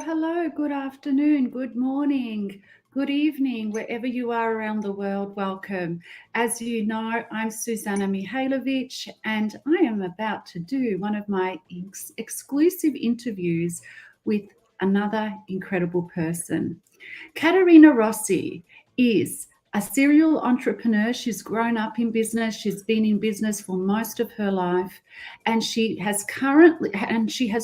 Hello. Good afternoon, good morning, good evening, wherever you are around the world. Welcome. As you know, I'm Suzana Mihajlovic, and I am about to do one of my exclusive interviews with another incredible person. Caterina Rossi is a serial entrepreneur. She's grown up in business. She's been in business for most of her life, and she has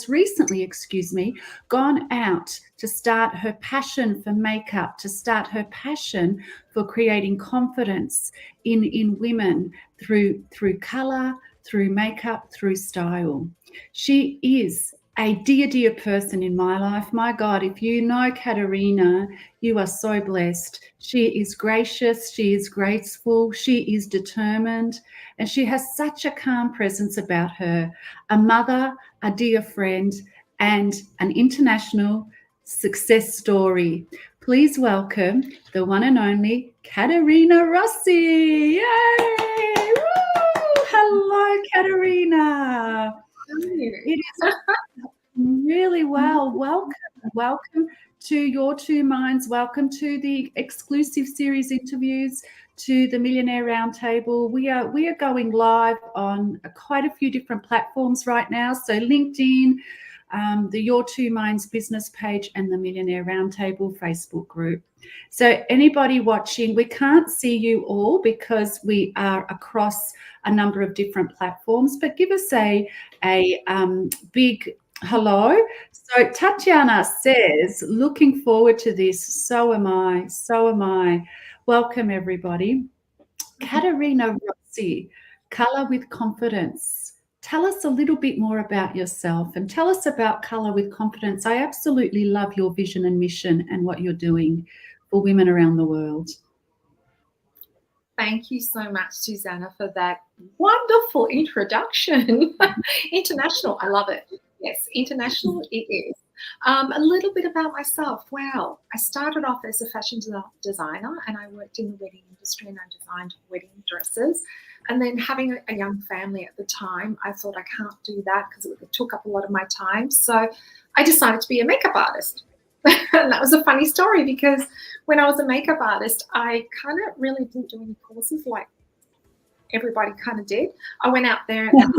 recently, gone out to start her passion for makeup, to start her passion for creating confidence in women through color, through makeup, through style. She is a dear person in my life. My God, if you know Caterina, you are so blessed. She is gracious, she is graceful, she is determined, and she has such a calm presence about her. A mother, a dear friend, and an international success story. Please welcome the one and only Caterina Rossi. Yay! Woo! Hello, Caterina. It is really well. Welcome to Your Two Minds. Welcome to the exclusive series interviews, to the Millionaire Roundtable. We are going live on quite a few different platforms right now. So LinkedIn, the Your Two Minds business page, and the Millionaire Roundtable Facebook group. So anybody watching, we can't see you all because we are across a number of different platforms, but give us a big hello. So Tatiana says, looking forward to this. So am I. Welcome, everybody. Caterina Rossi, Color with Confidence. Tell us a little bit more about yourself and tell us about Color with Confidence. I absolutely love your vision and mission and what you're doing for women around the world. Thank you so much, Suzana, for that wonderful introduction. International, I love it. Yes, international it is. A little bit about myself. Wow, I started off as a fashion designer, and I worked in the wedding industry, and I designed wedding dresses. And then having a young family at the time, I thought I can't do that because it took up a lot of my time. So I decided to be a makeup artist. And that was a funny story because when I was a makeup artist, I kind of really didn't do any courses like everybody kind of did. I went out there and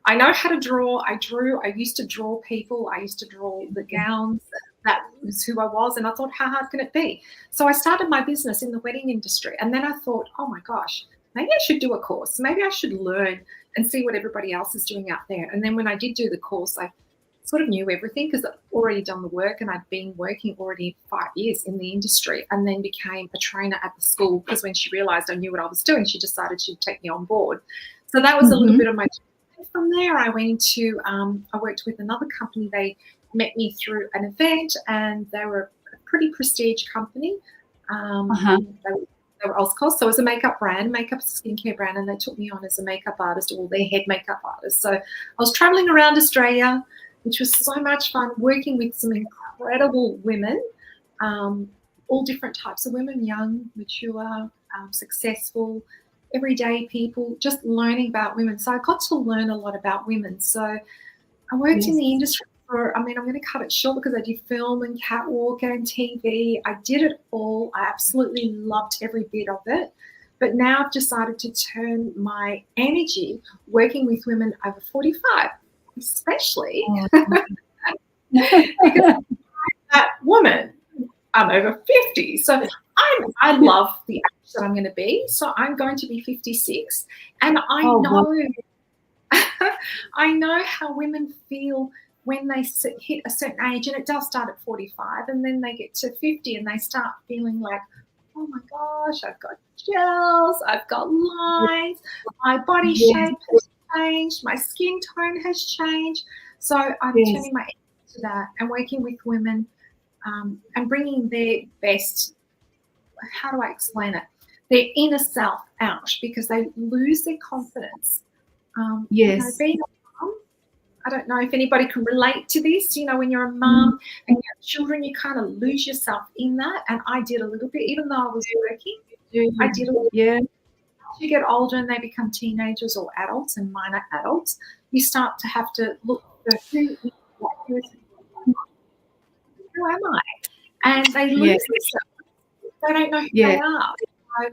I know how to draw. I drew. I used to draw people. I used to draw the gowns. That was who I was. And I thought, how hard can it be? So I started my business in the wedding industry. And then I thought, oh my gosh, maybe I should do a course. Maybe I should learn and see what everybody else is doing out there. And then when I did do the course, I sort of knew everything because I'd already done the work and I'd been working already 5 years in the industry, and then became a trainer at the school because when she realised I knew what I was doing, she decided she'd take me on board. So that was a little bit of my journey. From there, I went into, I worked with another company. They met me through an event, and they were a pretty prestige company. They were Oscos, so it was a makeup brand, makeup skincare brand, and they took me on as a makeup artist, or their head makeup artist. So I was traveling around Australia, which was so much fun, working with some incredible women, all different types of women, young, mature, successful, everyday people, just learning about women. So I got to learn a lot about women. So I worked in the industry for, I'm going to cut it short because I did film and catwalk and TV. I did it all. I absolutely loved every bit of it. But now I've decided to turn my energy working with women over 45, especially because that woman, I'm over 50. So I love the age that I'm going to be. So I'm going to be 56. And I know how women feel when they hit a certain age, and it does start at 45, and then they get to 50 and they start feeling like, oh my gosh, I've got gels, I've got lines, my body shape has changed, my skin tone has changed. So I'm turning my energy to that and working with women and bringing their best, how do I explain it, their inner self out, because they lose their confidence. Being a mom, I don't know if anybody can relate to this. You know, when you're a mom and you have children, you kind of lose yourself in that. And I did a little bit, even though I was working. I did a little bit. As you get older and they become teenagers or adults, and minor adults, you start to have to look for who am I? And they lose themselves. They don't know who they are. So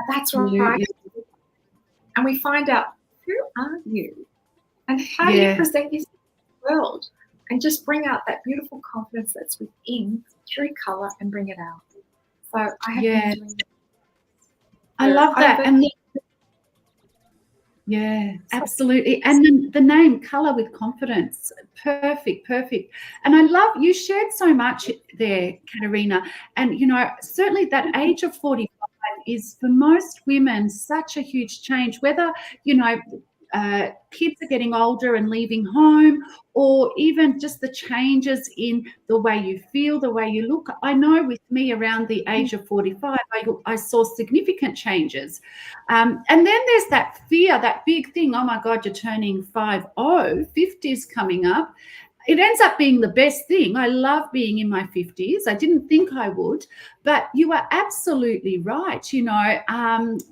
that's right. And we find out, who are you? And how do you present yourself to the world? And just bring out that beautiful confidence that's within through colour and bring it out. So I have been doing that. I love that. And absolutely. And the name, Colour with Confidence, perfect. And I love, you shared so much there, Caterina. And, you know, certainly that age of 45 is for most women such a huge change, whether, you know, kids are getting older and leaving home, or even just the changes in the way you feel, the way you look. I know with me around the age of 45, I saw significant changes. And then there's that fear, that big thing, oh my God, you're turning 50 is coming up. It ends up being the best thing. I love being in my 50s. I didn't think I would, but you are absolutely right. You know,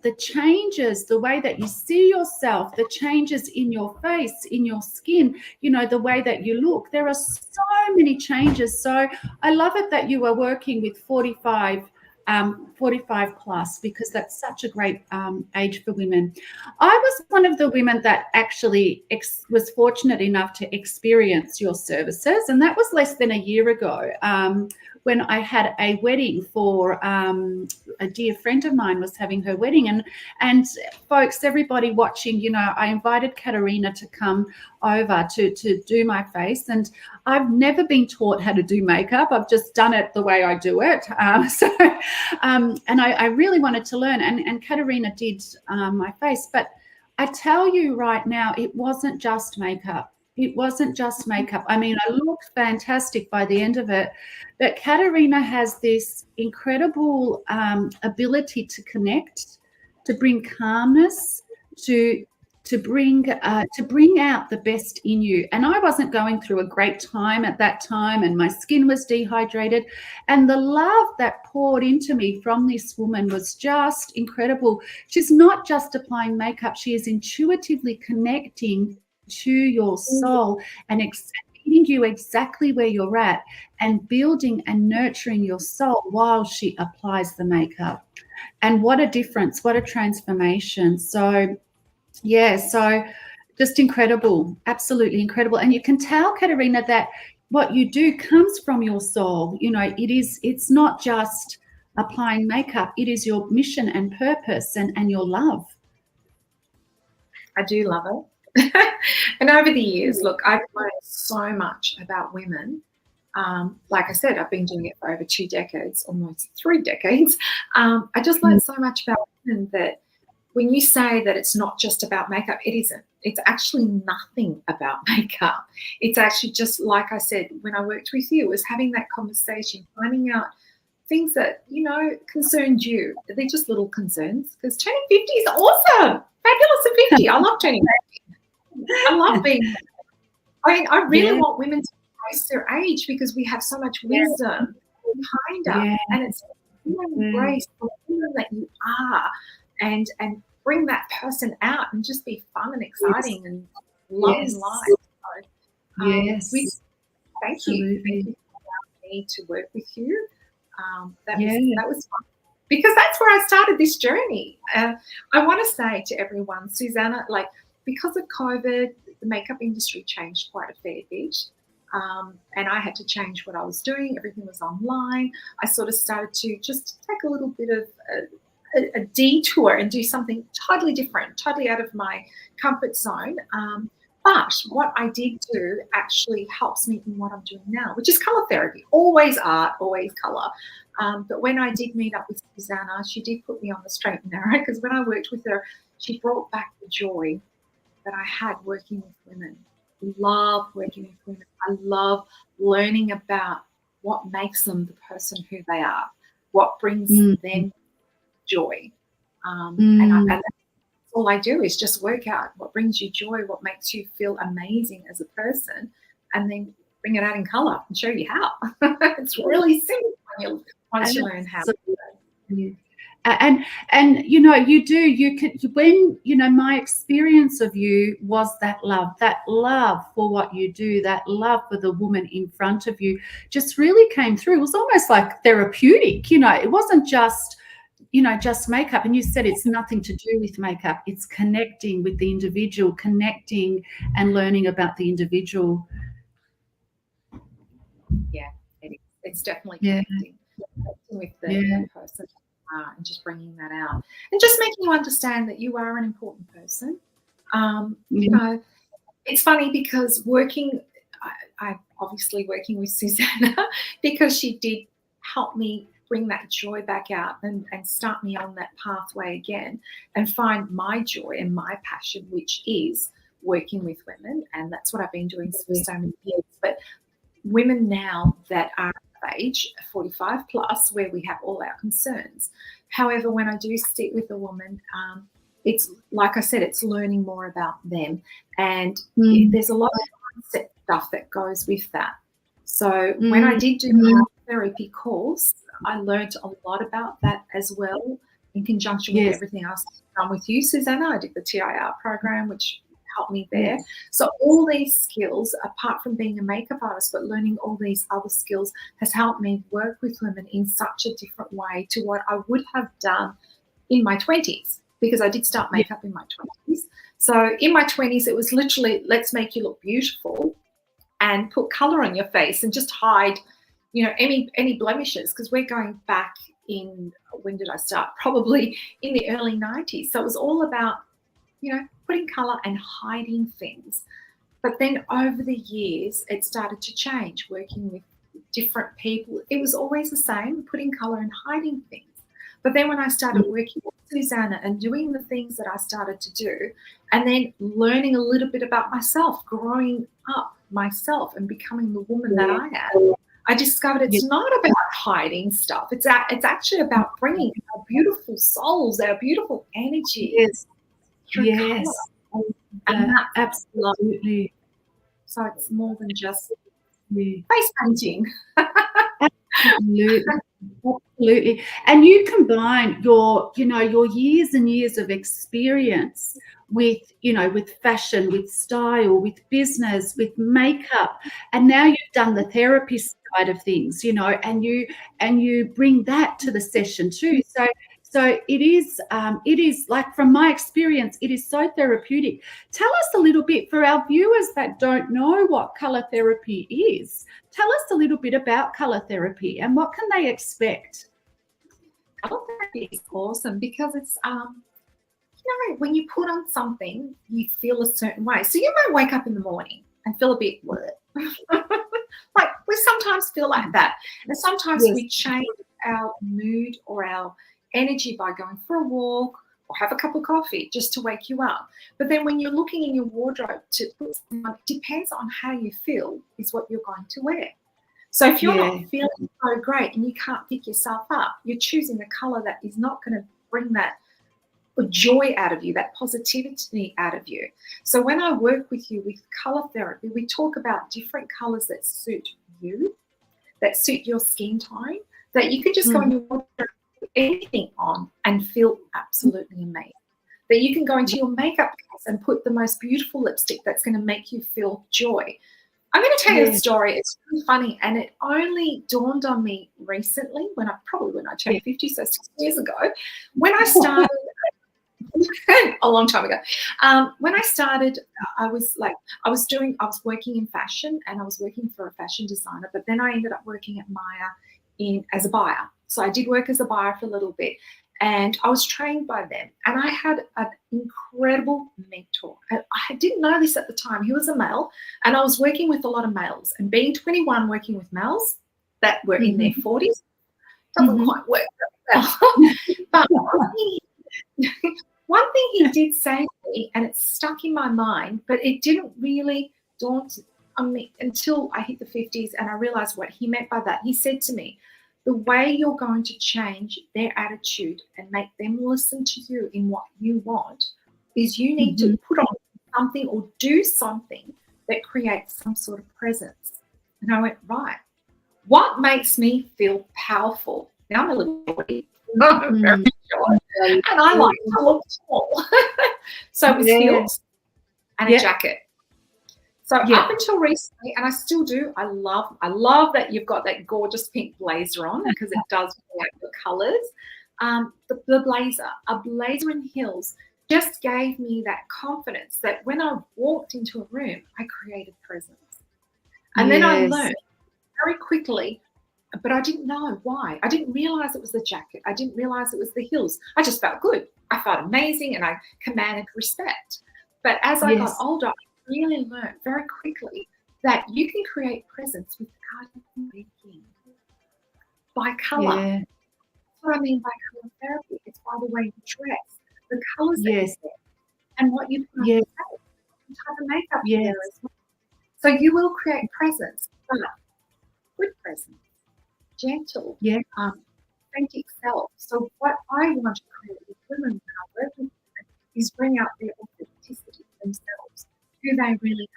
the changes, the way that you see yourself, the changes in your face, in your skin, you know, the way that you look, there are so many changes. So I love it that you are working with 45 plus, because that's such a great age for women. I was one of the women that actually was fortunate enough to experience your services, and that was less than a year ago, when I had a wedding for a dear friend of mine was having her wedding. And folks, everybody watching, you know, I invited Caterina to come over to do my face, and I've never been taught how to do makeup. I've just done it the way I do it. And I really wanted to learn, and Caterina did my face. But I tell you right now, it wasn't just makeup. It wasn't just makeup. I mean, I looked fantastic by the end of it, but Caterina has this incredible ability to connect, to bring calmness, to bring out the best in you. And I wasn't going through a great time at that time, and my skin was dehydrated, and the love that poured into me from this woman was just incredible. She's not just applying makeup, she is intuitively connecting to your soul and meeting you exactly where you're at, and building and nurturing your soul while she applies the makeup. And what a difference, what a transformation. So just incredible, absolutely incredible. And you can tell, Caterina, that what you do comes from your soul. You know, it's not just applying makeup, it is your mission and purpose and your love. I do love it. And over the years, look, I've learned so much about women. Like I said, I've been doing it for over 2 decades, almost 3 decades. I just learned so much about women that when you say that it's not just about makeup, it isn't. It's actually nothing about makeup. It's actually just, like I said, when I worked with you, it was having that conversation, finding out things that, you know, concerned you. They're just little concerns, because turning 50 is awesome. Fabulous at 50. I love turning 50. I love being, I mean, I really want women to embrace their age, because we have so much wisdom behind us. And it's embrace the woman that you are, and bring that person out and just be fun and exciting and loving life. So, thank you. Thank you for allowing me to work with you. That was fun, because that's where I started this journey. I want to say to everyone, Suzana, like, because of COVID, the makeup industry changed quite a fair bit. And I had to change what I was doing. Everything was online. I sort of started to just take a little bit of a detour and do something totally different, totally out of my comfort zone. But what I did do actually helps me in what I'm doing now, which is colour therapy. Always art, always colour. But when I did meet up with Suzana, she did put me on the straight and narrow, because when I worked with her, she brought back the joy that I had working with women. I love working with women. I love learning about what makes them the person who they are, what brings them joy. And that's all I do, is just work out what brings you joy, what makes you feel amazing as a person, and then bring it out in colour and show you how. It's really simple once you learn how. And you know, you can, when, you know, my experience of you was that love for what you do, that love for the woman in front of you just really came through. It was almost like therapeutic, you know. It wasn't just, you know, just makeup. And you said it's nothing to do with makeup. It's connecting with the individual, connecting and learning about the individual. Yeah, it's definitely connecting with the person, and just bringing that out, and just making you understand that you are an important person. You know, it's funny, because I'm obviously working with Suzana, because she did help me bring that joy back out and start me on that pathway again, and find my joy and my passion, which is working with women. And that's what I've been doing for so many years. But women now that are of age, 45 plus, where we have all our concerns. However, when I do sit with a woman, it's, like I said, it's learning more about them. And there's a lot of mindset stuff that goes with that. So when I did do my therapy course, I learned a lot about that as well, in conjunction with everything else I've done with you, Suzana. I did the TIR program, which helped me there. So all these skills, apart from being a makeup artist, but learning all these other skills, has helped me work with women in such a different way to what I would have done in my 20s, because I did start makeup in my 20s. So in my 20s, it was literally, let's make you look beautiful and put colour on your face and just hide, you know, any blemishes, because we're going back in, when did I start? Probably in the early 90s. So it was all about, you know, putting colour and hiding things. But then over the years, it started to change, working with different people. It was always the same, putting colour and hiding things. But then when I started working with Suzana and doing the things that I started to do, and then learning a little bit about myself, growing up myself and becoming the woman that I am, I discovered it's not about hiding stuff. It's actually about bringing our beautiful souls, our beautiful energies through colour. And that's absolutely. So it's more than just face painting. Absolutely. And you combine your, you know, your years and years of experience with, you know, with fashion, with style, with business, with makeup, and now you've done the therapy side of things, you know, and you bring that to the session too. So it is like, from my experience, it is so therapeutic. Tell us a little bit, for our viewers that don't know what colour therapy is, tell us a little bit about colour therapy and what can they expect? Colour therapy is awesome, because it's, you know, when you put on something, you feel a certain way. So you might wake up in the morning and feel a bit like we sometimes feel like that. And sometimes Yes. we change our mood or our energy by going for a walk or have a cup of coffee just to wake you up. But then when you're looking in your wardrobe to put something on, it depends on how you feel is what you're going to wear. So if you're not feeling so great and you can't pick yourself up, you're choosing a color that is not going to bring that joy out of you, that positivity out of you. So when I work with you with color therapy, we talk about different colors that suit you, that suit your skin tone, that you could just go in your wardrobe, put anything on and feel absolutely amazing. That you can go into your makeup case and put the most beautiful lipstick that's going to make you feel joy. I'm going to tell you a story. It's really funny, and it only dawned on me recently when I turned 50, so 6 years ago, when I started a long time ago. When I started, I was working in fashion, and I was working for a fashion designer, but then I ended up working at Maya as a buyer. So I did work as a buyer for a little bit, and I was trained by them. And I had an incredible mentor. And I didn't know this at the time. He was a male, and I was working with a lot of males. And being 21, working with males that were in their 40s doesn't quite work very well. But one thing he did say to me, and it stuck in my mind, but it didn't really dawn on me until I hit the 50s and I realized what he meant by that. He said to me, the way you're going to change their attitude and make them listen to you in what you want is you need to put on something or do something that creates some sort of presence. And I went, right. What makes me feel powerful? Now I'm a little body, not very short, and I like to look tall. So it was heels and a jacket. So up until recently, and I still do, I love that you've got that gorgeous pink blazer on because it does bring out the colours. The blazer, a blazer in heels, just gave me that confidence that when I walked into a room, I created presence. And then I learned very quickly, but I didn't know why. I didn't realise it was the jacket. I didn't realise it was the heels. I just felt good. I felt amazing and I commanded respect. But as I got older, I really learned very quickly that you can create presence without even thinking. By colour. That's what I mean by colour therapy. It's by the way you dress, the colours that you wear, and what you put on your face, the type of makeup you wear as well. So you will create presence, but good presence, gentle, authentic self. So what I want to create with women when I work with them is bring out their authenticity themselves, who they really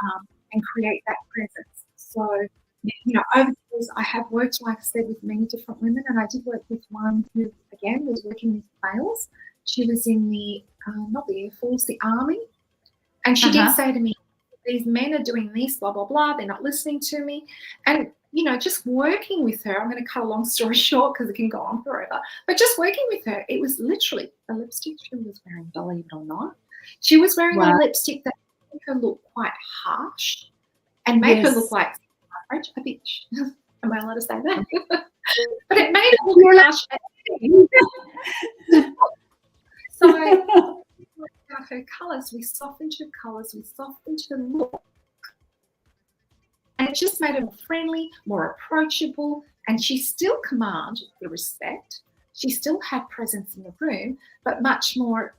are, and create that presence. So, you know, over the years, I have worked, like I said, with many different women, and I did work with one who, again, was working with males. She was in the, not the Air Force, the Army, and she did say to me, these men are doing this, blah, blah, blah, they're not listening to me. And, you know, just working with her, I'm going to cut a long story short because it can go on forever, but just working with her, it was literally the lipstick she was wearing, believe it or not. She was wearing a lipstick that made her look quite harsh and made her look like a bitch. Am I allowed to say that? But it made her look harsh. So her colours, we softened her colours, we softened her look. And it just made her more friendly, more approachable, and she still commanded the respect. She still had presence in the room, but much more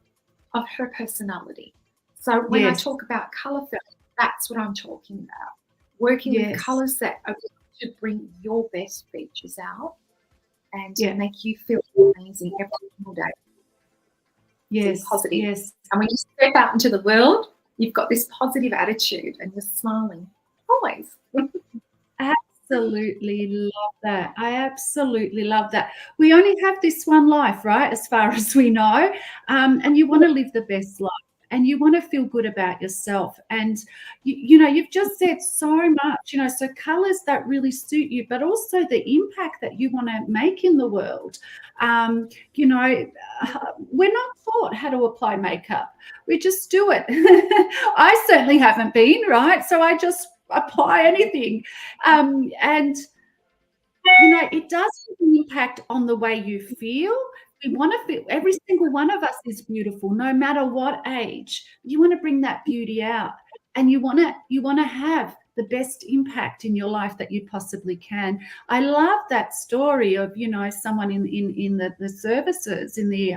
of her personality. So when I talk about colour therapy, that's what I'm talking about. Working with colours that are going to bring your best features out and make you feel amazing every single day. Positive. And when you step out into the world, you've got this positive attitude and you're smiling always. Absolutely love that. I absolutely love that. We only have this one life, right, as far as we know, and you want to live the best life and you want to feel good about yourself. And, you know, you've just said so much, you know, so colours that really suit you, but also the impact that you want to make in the world. You know, we're not taught how to apply makeup. We just do it. I certainly haven't been, right? So I just apply anything. And, you know, it does have an impact on the way you feel, We want to feel, every single one of us is beautiful, no matter what age. You want to bring that beauty out, and you want to have the best impact in your life that you possibly can. I love that story of, someone in the services, in the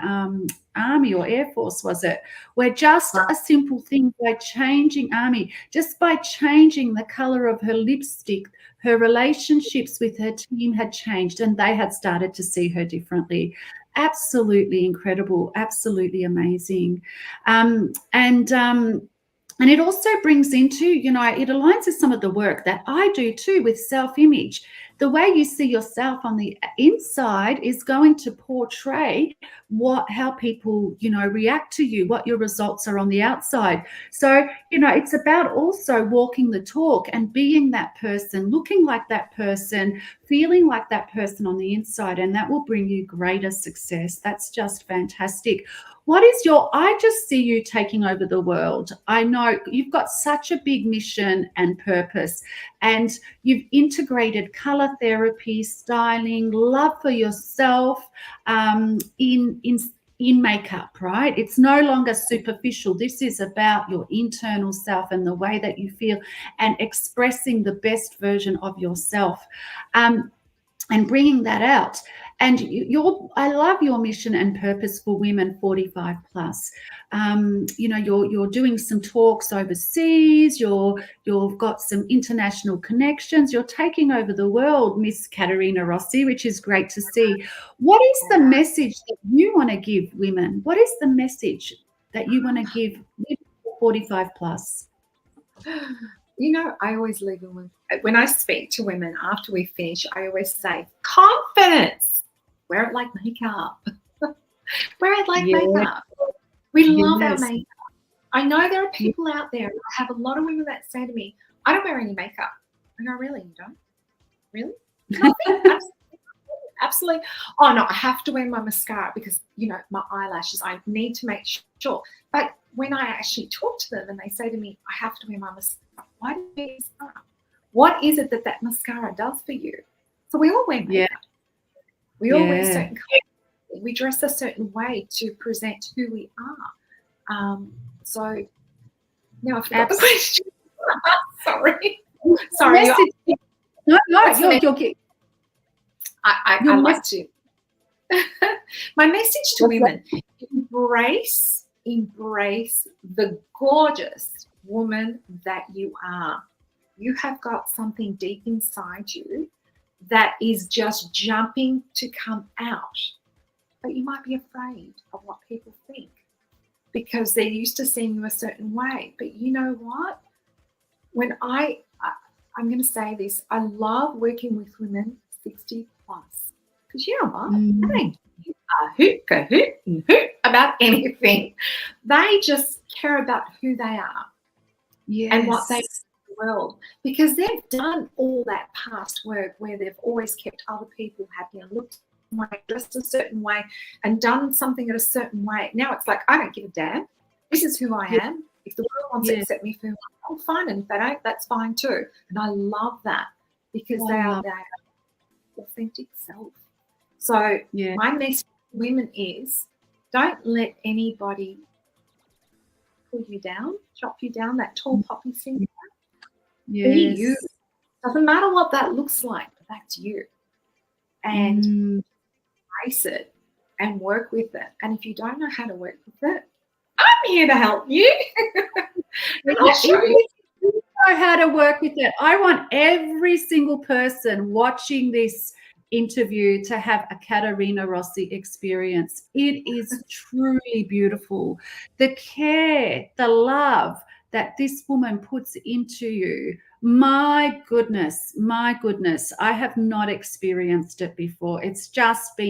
Army or Air Force, was it, where just a simple thing, by changing Army, just by changing the color of her lipstick, her relationships with her team had changed, and they had started to see her differently. Absolutely incredible, absolutely amazing. And it also brings into, it aligns with some of the work that I do too with self-image. The way you see yourself on the inside is going to portray how people, react to you, what your results are on the outside. So, it's about also walking the talk and being that person, looking like that person, feeling like that person on the inside, and that will bring you greater success. That's just fantastic. I just see you taking over the world. I know you've got such a big mission and purpose, and you've integrated color therapy, styling, love for yourself, in makeup, right? It's no longer superficial. This is about your internal self and the way that you feel, and expressing the best version of yourself, and bringing that out. And I love your mission and purpose for women 45 plus. You're doing some talks overseas. You've got some international connections. You're taking over the world, Miss Caterina Rossi, which is great to see. What is the message that you want to give women? What is the message that you want to give women 45 plus? I always leave them with, when I speak to women after we finish, I always say, confidence. Wear it like makeup. Wear it like makeup. We love our makeup. I know there are people out there, I have a lot of women that say to me, I don't wear any makeup. I go, really? You don't? Really? Nothing? Absolutely. Oh, no, I have to wear my mascara because, my eyelashes, I need to make sure. But when I actually talk to them and they say to me, I have to wear my mascara, why do you wear mascara? What is it that mascara does for you? So we all wear makeup. Yeah. We all wear certain colors. We dress a certain way to present who we are. So now I forgot the question. Sorry. No, you're I like to. My message to women: embrace the gorgeous woman that you are. You have got something deep inside you that is just jumping to come out, but you might be afraid of what people think because they're used to seeing you a certain way. But you know what? When I'm going to say this, I love working with women 60 plus because you know what? They ain't a hoot about anything. They just care about who they are and what they world, because they've done all that past work where they've always kept other people happy and looked a certain way, dressed a certain way, and done something in a certain way. Now it's like, I don't give a damn. This is who I am. If the world wants to accept me for who I am, fine. And if they don't, that's fine too. And I love that because they are their authentic self. So my message to women is, don't let anybody pull you down, chop you down, that tall poppy syndrome. Be you. Doesn't matter what that looks like, but that's you. And embrace it and work with it. And if you don't know how to work with it, I'm here to help you. And I'll show you. Know how to work with it. I want every single person watching this interview to have a Caterina Rossi experience. It is truly beautiful. The care, the love that this woman puts into you, my goodness, I have not experienced it before. It's just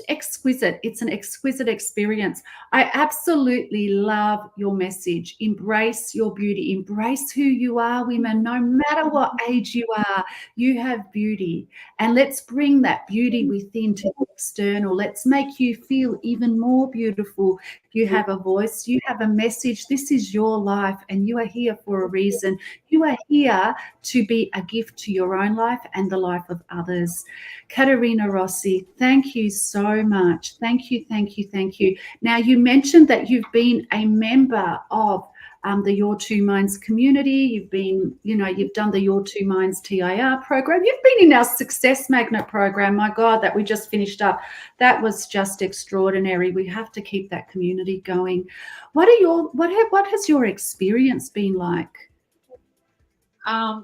exquisite. It's an exquisite experience. I absolutely love your message. Embrace your beauty. Embrace who you are, women. No matter what age you are, you have beauty. And let's bring that beauty within to the external. Let's make you feel even more beautiful. You have a voice. You have a message. This is your life, and you are here for a reason. You are here to be a gift to your own life and the life of others. Caterina Rossi, thank you so much. Thank you, thank you, thank you. Now, you mentioned that you've been a member of the Your Two Minds community. You've been, you've done the Your Two Minds TIR program. You've been in our Success Magnet program. My God, that we just finished up. That was just extraordinary. We have to keep that community going. What has your experience been like? I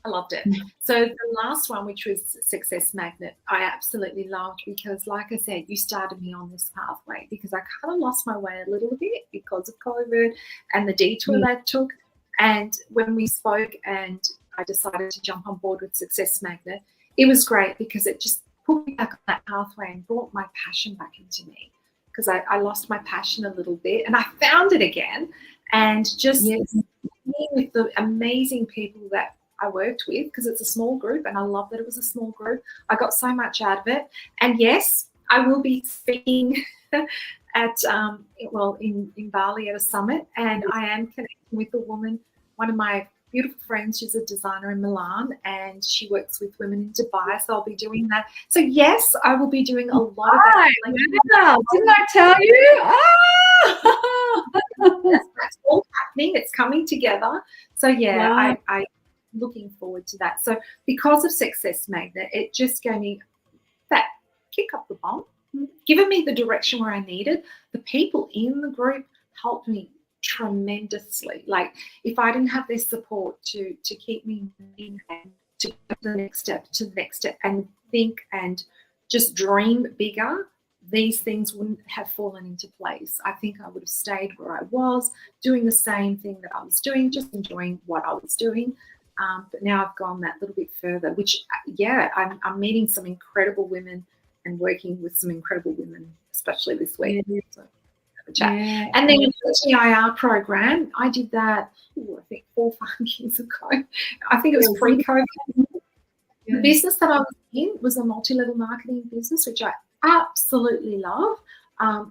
loved it. So the last one, which was Success Magnet, I absolutely loved because, like I said, you started me on this pathway because I kind of lost my way a little bit because of COVID and the detour that I took. And when we spoke and I decided to jump on board with Success Magnet, it was great because it just put me back on that pathway and brought my passion back into me because I lost my passion a little bit and I found it again. And just with the amazing people that I worked with, because it's a small group and I love that it was a small group. I got so much out of it. And yes, I will be speaking at in Bali at a summit, and I am connecting with a woman, one of my beautiful friends. She's a designer in Milan and she works with women in Dubai, so I'll be doing that. So yes, I will be doing a lot of that. Wow. Didn't I tell you? That's all happening. It's coming together. So yeah, wow. I'm looking forward to that. So because of Success Magnet, it just gave me that kick up the bum, given me the direction where I needed. The people in the group helped me tremendously. Like if I didn't have their support to keep me moving and to go to the next step and think and just dream bigger, these things wouldn't have fallen into place. I think I would have stayed where I was, doing the same thing that I was doing, just enjoying what I was doing. But now I've gone that little bit further, which, I'm meeting some incredible women and working with some incredible women, especially this week. Yeah. So have a chat. Yeah. And then the TIR program, I did that, I think 4 or 5 years ago. I think it was pre-COVID. The business that I was in was a multi-level marketing business, which I absolutely love.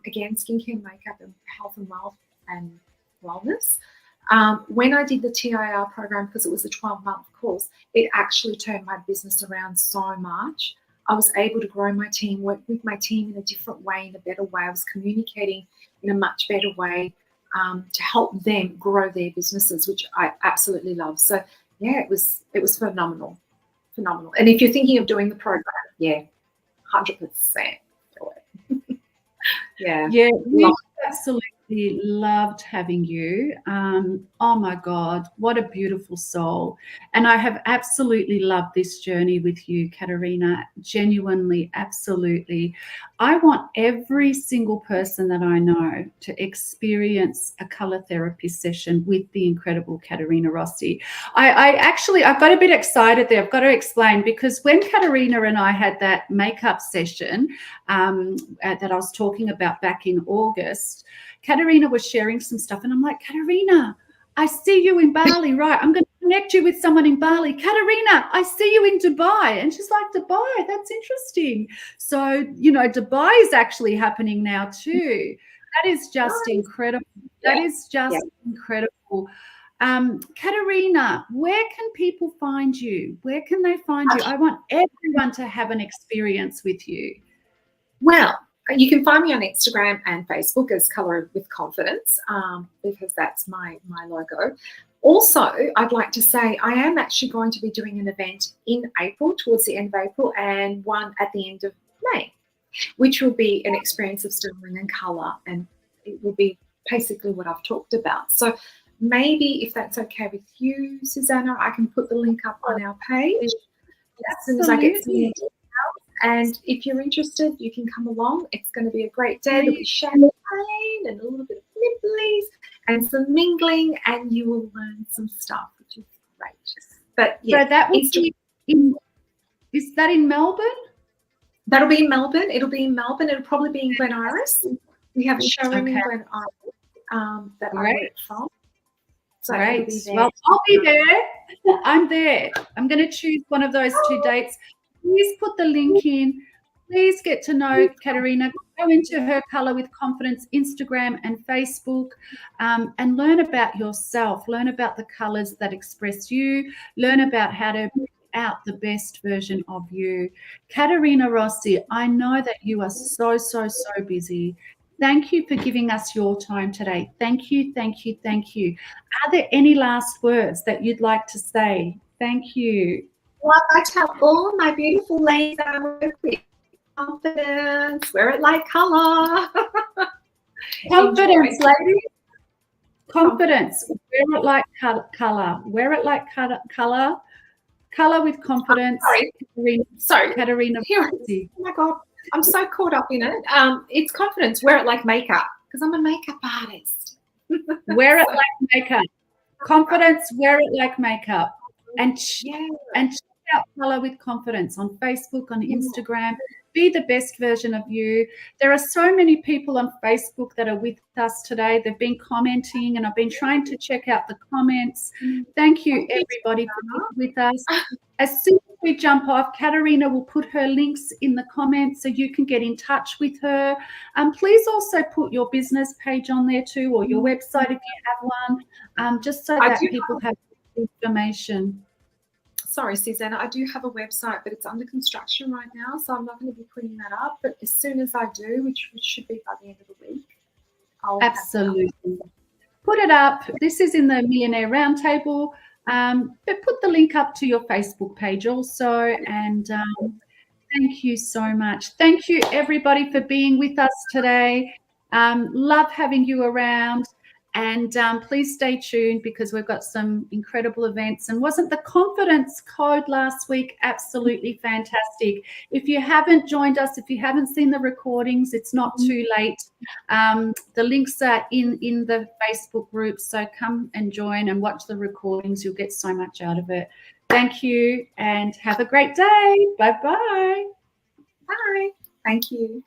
Again, skincare, makeup, and health and wealth and wellness. When I did the TIR program, because it was a 12-month course, it actually turned my business around so much. I was able to grow my team, work with my team in a different way, in a better way. I was communicating in a much better way to help them grow their businesses, which I absolutely love. So yeah, it was phenomenal. And if you're thinking of doing the program, 100% do it. Yeah, we absolutely loved having you. Oh my God, what a beautiful soul. And I have absolutely loved this journey with you, Caterina. Genuinely, absolutely. I want every single person that I know to experience a colour therapy session with the incredible Caterina Rossi. I've got a bit excited there. I've got to explain, because when Caterina and I had that makeup session that I was talking about back in August, Caterina was sharing some stuff and I'm like, Caterina, I see you in Bali, right? I'm going to connect you with someone in Bali. Caterina, I see you in Dubai. And she's like, Dubai, that's interesting. So, Dubai is actually happening now too. That is just incredible. That is just incredible. Caterina, where can people find you? Where can they find you? I want everyone to have an experience with you. Well, you can find me on Instagram and Facebook as Colour with Confidence, because that's my logo. Also, I'd like to say I am actually going to be doing an event in April, towards the end of April, and one at the end of May, which will be an experience of styling and colour, and it will be basically what I've talked about. So maybe if that's okay with you, Suzana, I can put the link up on our page as soon as I get some details. And if you're interested, you can come along. It's going to be a great day. There'll be champagne and a little bit of nibblies and some mingling, and you will learn some stuff, which is great. But yeah, so that will be is that in Melbourne? That'll be in Melbourne. It'll be in Melbourne. It'll probably be in Glen Iris. We have a showroom in Glen Iris that I work from. So great. Be there. Well, I'll be there. I'm there. I'm going to choose one of those 2 dates. Please put the link in. please get to know Caterina. Go into her Colour with Confidence Instagram and Facebook, and learn about yourself. Learn about the colours that express you. Learn about how to bring out the best version of you. Caterina Rossi, I know that you are so busy. Thank you for giving us your time today. Thank you, thank you, thank you. Are there any last words that you'd like to say? Thank you. Well, I tell all my beautiful ladies that I work with, confidence, wear it like colour. Confidence, ladies. Confidence. Wear it like colour. Wear it like colour. Colour with confidence. Sorry. Caterina. Oh my God. I'm so caught up in it. It's confidence. Wear it like makeup, because I'm a makeup artist. Wear it like makeup. Confidence. Wear it like makeup. And check out Colour with Confidence on Facebook, on Instagram. Be the best version of you. There are so many people on Facebook that are with us today. They've been commenting, and I've been trying to check out the comments. Thank you, everybody, for being with us. As soon as we jump off, Caterina will put her links in the comments so you can get in touch with her. Please also put your business page on there too, or your website if you have one, just so that people have information. Sorry, Suzana, I do have a website, but it's under construction right now, so I'm not going to be putting that up. But as soon as I do, which should be by the end of the week, I'll absolutely put it up. This is in the Millionaire Roundtable, but put the link up to your Facebook page also. And thank you so much. Thank you, everybody, for being with us today. Love having you around. And please stay tuned, because we've got some incredible events. And wasn't the confidence code last week absolutely fantastic? If you haven't joined us, if you haven't seen the recordings, it's not too late. The links are in the Facebook group, so come and join and watch the recordings. You'll get so much out of it. Thank you, and have a great day. Bye-bye. Bye. Thank you.